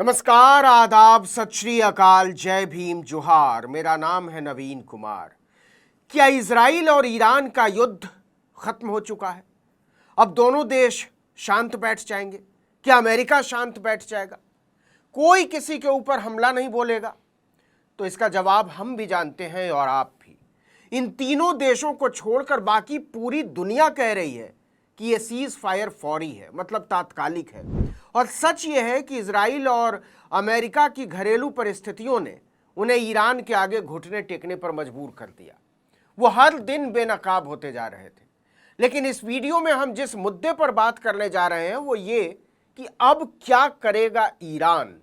नमस्कार, आदाब, सत श्री अकाल, जय भीम, जोहार। मेरा नाम है नवीन कुमार। क्या इजराइल और ईरान का युद्ध खत्म हो चुका है? अब दोनों देश शांत बैठ जाएंगे? क्या अमेरिका शांत बैठ जाएगा? कोई किसी के ऊपर हमला नहीं बोलेगा? तो इसका जवाब हम भी जानते हैं और आप भी। इन तीनों देशों को छोड़कर बाकी पूरी दुनिया कह रही है कि यह सीज फायर फौरी है, मतलब तात्कालिक है। और सच यह है कि इजराइल और अमेरिका की घरेलू परिस्थितियों ने उन्हें ईरान के आगे घुटने टेकने पर मजबूर कर दिया। वो हर दिन बेनकाब होते जा रहे थे। लेकिन इस वीडियो में हम जिस मुद्दे पर बात करने जा रहे हैं वो ये कि अब क्या करेगा ईरान।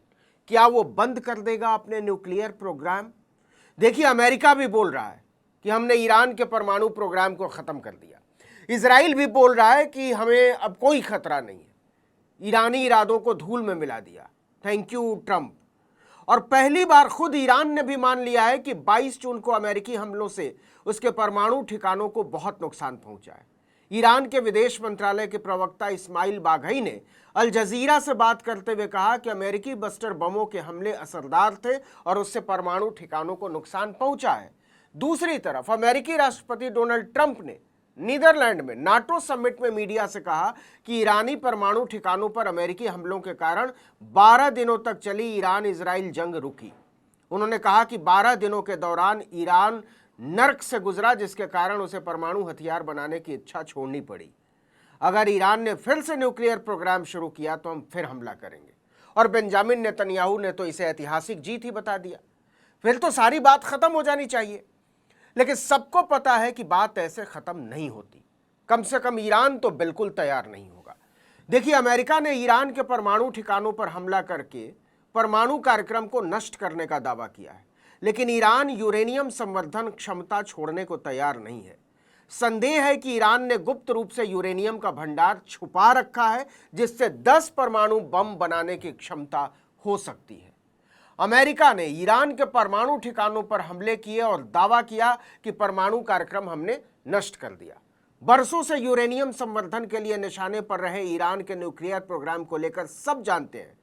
क्या वो बंद कर देगा अपने न्यूक्लियर प्रोग्राम? देखिए, अमेरिका भी बोल रहा है कि हमने ईरान के परमाणु प्रोग्राम को खत्म कर दिया। इजराइल भी बोल रहा है कि हमें अब कोई खतरा नहीं है। ईरानी इरादों को धूल में मिला दिया। Thank you Trump. और पहली बार खुद ईरान ने भी मान लिया है कि 22 जून को अमेरिकी हमलों से उसके परमाणु ठिकानों को बहुत नुकसान पहुंचा है। ईरान के विदेश मंत्रालय के प्रवक्ता इस्माइल बाघई ने अल जजीरा से बात करते हुए कहा कि अमेरिकी बस्टर बमों के हमले असरदार थे और उससे परमाणु ठिकानों को नुकसान पहुंचा है। दूसरी तरफ अमेरिकी राष्ट्रपति डोनाल्ड ट्रंप ने नीदरलैंड में नाटो समिट में मीडिया से कहा कि ईरानी परमाणु ठिकानों पर अमेरिकी हमलों के कारण 12 दिनों तक चली ईरान इजराइल जंग रुकी। उन्होंने कहा कि 12 दिनों के दौरान ईरान नर्क से गुजरा, जिसके कारण उसे परमाणु हथियार बनाने की इच्छा छोड़नी पड़ी। अगर ईरान ने फिर से न्यूक्लियर प्रोग्राम शुरू किया तो हम फिर हमला करेंगे। और बेंजामिन नेतन्याहू ने तो इसे ऐतिहासिक जीत ही बता दिया। फिर तो सारी बात खत्म हो जानी चाहिए। लेकिन सबको पता है कि बात ऐसे खत्म नहीं होती। कम से कम ईरान तो बिल्कुल तैयार नहीं होगा। देखिए, अमेरिका ने ईरान के परमाणु ठिकानों पर हमला करके परमाणु कार्यक्रम को नष्ट करने का दावा किया है, लेकिन ईरान यूरेनियम संवर्धन क्षमता छोड़ने को तैयार नहीं है। संदेह है कि ईरान ने गुप्त रूप से यूरेनियम का भंडार छुपा रखा है, जिससे 10 परमाणु बम बनाने की क्षमता हो सकती है। अमेरिका ने ईरान के परमाणु ठिकानों पर हमले किए और दावा किया कि परमाणु कार्यक्रम हमने नष्ट कर दिया। बरसों से यूरेनियम संवर्धन के लिए निशाने पर रहे ईरान के न्यूक्लियर प्रोग्राम को लेकर सब जानते हैं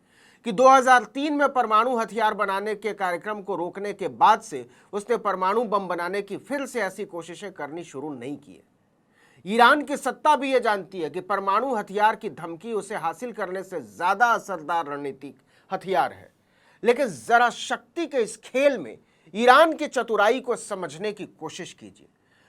कि 2003 में परमाणु हथियार बनाने के कार्यक्रम को रोकने के बाद से उसने परमाणु बम बनाने की फिर से ऐसी कोशिशें करनी शुरू नहीं की है। ईरान की सत्ता भी यह जानती है कि परमाणु हथियार की धमकी उसे हासिल करने से ज्यादा असरदार रणनीतिक हथियार है। लेकिन जरा शक्ति के इस खेल में ईरान की चतुराई को समझने की कोशिश कीजिए।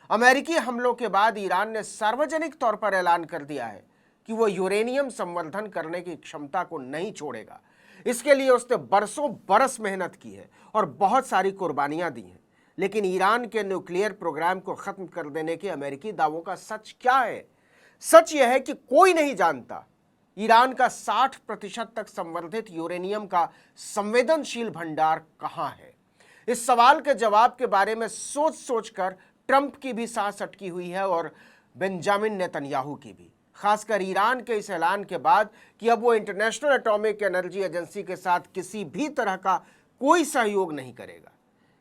अमेरिकी हमलों के बाद ईरान ने सार्वजनिक तौर पर ऐलान कर दिया है कि वो यूरेनियम संवर्धन करने की क्षमता को नहीं छोड़ेगा। इसके लिए उसने बरसों बरस मेहनत की है और बहुत सारी कुर्बानियां दी हैं। लेकिन ईरान के न्यूक्लियर प्रोग्राम को खत्म कर देने के अमेरिकी दावों का सच क्या है? सच यह है कि कोई नहीं जानता ईरान का 60% तक संवर्धित यूरेनियम का संवेदनशील भंडार कहां है। इस सवाल के जवाब के बारे में सोच सोचकर ट्रंप की भी सांस अटकी हुई है और बेंजामिन नेतन्याहू की भी, खासकर ईरान के इस ऐलान के बाद कि अब वो इंटरनेशनल एटॉमिक एनर्जी एजेंसी के साथ किसी भी तरह का कोई सहयोग नहीं करेगा।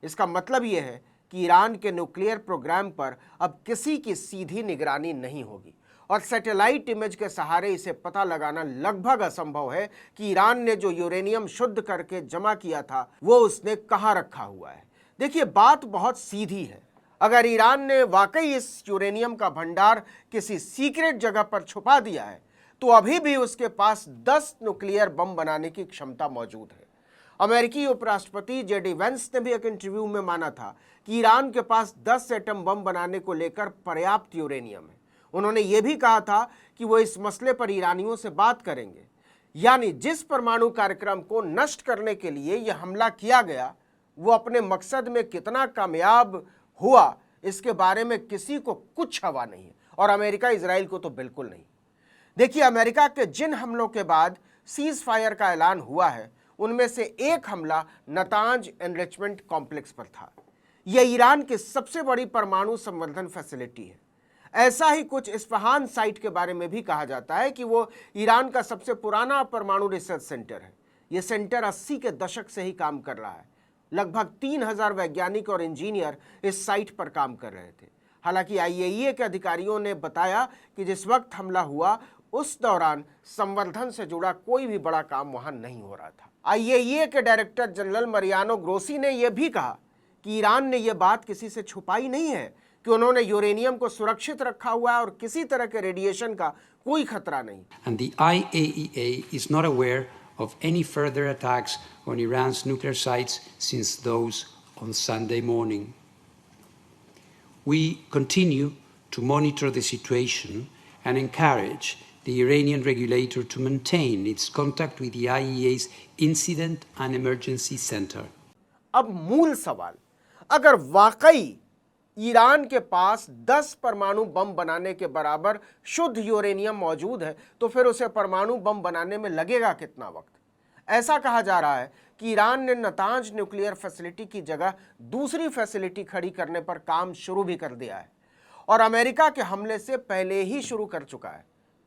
इसका मतलब यह है कि ईरान के न्यूक्लियर प्रोग्राम पर अब किसी की सीधी निगरानी नहीं होगी और सैटेलाइट इमेज के सहारे इसे पता लगाना लगभग असंभव है कि ईरान ने जो यूरेनियम शुद्ध करके जमा किया था वो उसने कहां रखा हुआ है। देखिए, बात बहुत सीधी है। अगर ईरान ने वाकई इस यूरेनियम का भंडार किसी सीक्रेट जगह पर छुपा दिया है तो अभी भी उसके पास 10 न्यूक्लियर बम बनाने की क्षमता मौजूद है। अमेरिकी उपराष्ट्रपति जेडी वेंस ने भी एक इंटरव्यू में माना था कि ईरान के पास 10 एटम बम बनाने को लेकर पर्याप्त यूरेनियम है। उन्होंने ये भी कहा था कि वो इस मसले पर ईरानियों से बात करेंगे। यानी जिस परमाणु कार्यक्रम को नष्ट करने के लिए यह हमला किया गया वो अपने मकसद में कितना कामयाब हुआ इसके बारे में किसी को कुछ हवा नहीं है, और अमेरिका इजराइल को तो बिल्कुल नहीं। देखिए, अमेरिका के जिन हमलों के बाद सीज फायर का ऐलान हुआ है उनमें से एक हमला नतांज एनरिचमेंट कॉम्प्लेक्स पर था। यह ईरान की सबसे बड़ी परमाणु संवर्धन फैसिलिटी है। ऐसा ही कुछ इस्फहान साइट के बारे में भी कहा जाता है कि वो ईरान का सबसे पुराना परमाणु रिसर्च सेंटर है। यह सेंटर 80 के दशक से ही काम कर रहा है। लगभग 3000 वैज्ञानिक और इंजीनियर इस साइट पर काम कर रहे थे। हालांकि आईएईए के अधिकारियों ने बताया कि जिस वक्त हमला हुआ उस दौरान संवर्धन से जुड़ा कोई भी बड़ा काम वहां नहीं हो रहा था। आईएईए के डायरेक्टर जनरल मरियानो ग्रोसी ने यह भी कहा कि ईरान ने यह बात किसी से छुपाई नहीं है कि उन्होंने यूरेनियम को सुरक्षित रखा हुआ है और किसी तरह के रेडिएशन का कोई खतरा नहीं। And the IAEA is not aware of any further attacks on Iran's nuclear sites since those on Sunday morning. We continue to monitor the situation and encourage the Iranian regulator to maintain its contact with the IAEA's Incident and Emergency Center. अब मूल सवाल, अगर वाकई Iran के पास 10 परमाणु बम बनाने के बराबर शुद्ध यूरेनियम मौजूद है तो फिर उसे परमाणु बम बनाने में लगेगा कितना वक्त? ऐसा कहा जा रहा है कि ईरान ने नतांज न्यूक्लियर फैसिलिटी की जगह दूसरी फैसिलिटी खड़ी करने पर काम शुरू भी कर दिया है और अमेरिका के हमले से पहले ही शुरू कर चुका है।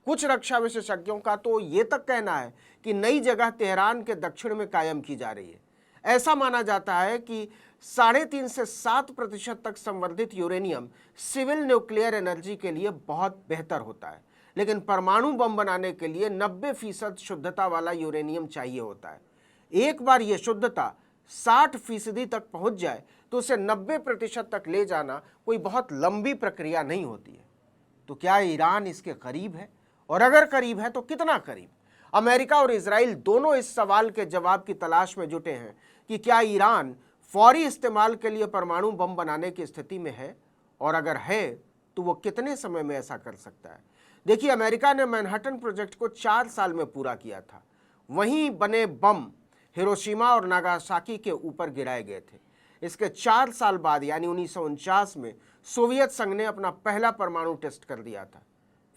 कुछ रक्षा विशेषज्ञों का तो ये तक कहना है कि नई जगह तेहरान के दक्षिण में कायम की जा रही है। ऐसा माना जाता है कि 3.5 से 7% तक संवर्धित यूरेनियम सिविल न्यूक्लियर एनर्जी के लिए बहुत बेहतर होता है, लेकिन परमाणु बम बनाने के लिए 90% शुद्धता वाला यूरेनियम चाहिए होता है। एक बार यह शुद्धता 60% तक पहुंच जाए तो उसे 90% तक ले जाना कोई बहुत लंबी प्रक्रिया नहीं होती है। तो क्या ईरान इसके करीब है, और अगर करीब है तो कितना करीब? अमेरिका और इजराइल दोनों इस सवाल के जवाब की तलाश में जुटे हैं कि क्या ईरान फौरी इस्तेमाल के लिए परमाणु बम बनाने की स्थिति में है, और अगर है तो वो कितने समय में ऐसा कर सकता है। देखिए, अमेरिका ने मैनहट्टन प्रोजेक्ट को 4 साल में पूरा किया था। वहीं बने बम हिरोशिमा और नागासाकी के ऊपर गिराए गए थे। इसके 4 साल बाद यानी 1949 में सोवियत संघ ने अपना पहला परमाणु टेस्ट कर दिया था।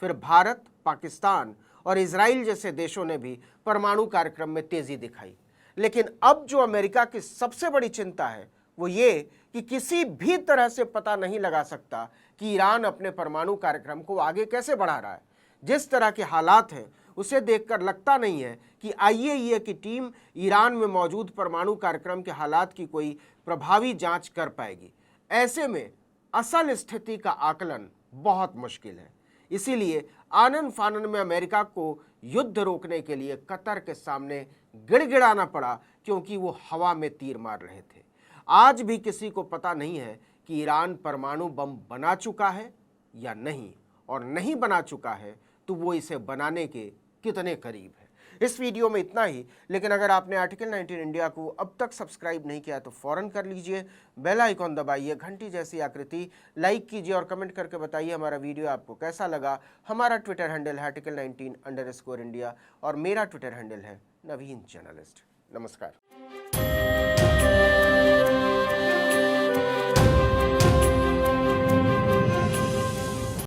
फिर भारत, पाकिस्तान और इजराइल जैसे देशों ने भी परमाणु कार्यक्रम में तेजी दिखाई। लेकिन अब जो अमेरिका की सबसे बड़ी चिंता है वो ये कि किसी भी तरह से पता नहीं लगा सकता कि ईरान अपने परमाणु कार्यक्रम को आगे कैसे बढ़ा रहा है। जिस तरह के हालात हैं उसे देखकर लगता नहीं है कि आईएईए की टीम ईरान में मौजूद परमाणु कार्यक्रम के हालात की कोई प्रभावी जांच कर पाएगी। ऐसे में असल स्थिति का आकलन बहुत मुश्किल है। इसीलिए आनन फानन में अमेरिका को युद्ध रोकने के लिए कतर के सामने गिड़गिड़ाना पड़ा, क्योंकि वो हवा में तीर मार रहे थे। आज भी किसी को पता नहीं है कि ईरान परमाणु बम बना चुका है या नहीं, और नहीं बना चुका है तो वो इसे बनाने के कितने करीब है। इस वीडियो में इतना ही, लेकिन अगर आपने आर्टिकल 19 इंडिया को अब तक सब्सक्राइब नहीं किया तो फौरन कर लीजिए, बेल आइकॉन दबाइए, घंटी जैसी आकृति लाइक कीजिए और कमेंट करके बताइए हमारा वीडियो आपको कैसा लगा। हमारा ट्विटर हैंडल है आर्टिकल 19_इंडिया और मेरा ट्विटर हैंडल है नवीन जर्नलिस्ट। नमस्कार।